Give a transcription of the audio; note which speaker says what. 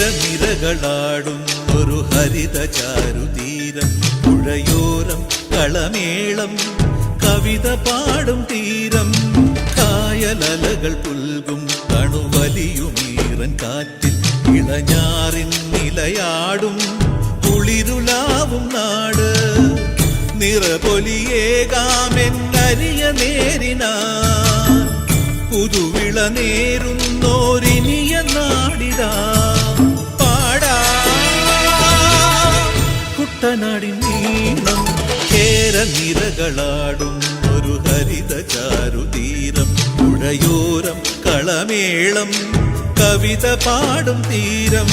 Speaker 1: കേരനിരകളാടുന്നൊരു ഹരിത ചാരുതീരം, പുഴയോരം കളമേളം കവിത പാടും തീരം, കായലലകൾ പുൽകും കണുവലിയുമീറൻ കാറ്റിൽ ഇളഞ്ഞാറിൻ നിലയാടും കുളിരുലാവും നാട്. നിറപൊലിയേകാമെന്നരിയ നേരിനാ പുതുവിള നേരുന്നോരിനിയ നാടിതാ പാടാ. കുട്ടനാടിൻ നീളം കേരനിരകളാടും ഒരു ഹരിത ചാരുതീരം, പുഴയോരം കളമേളം കവിത പാടും തീരം.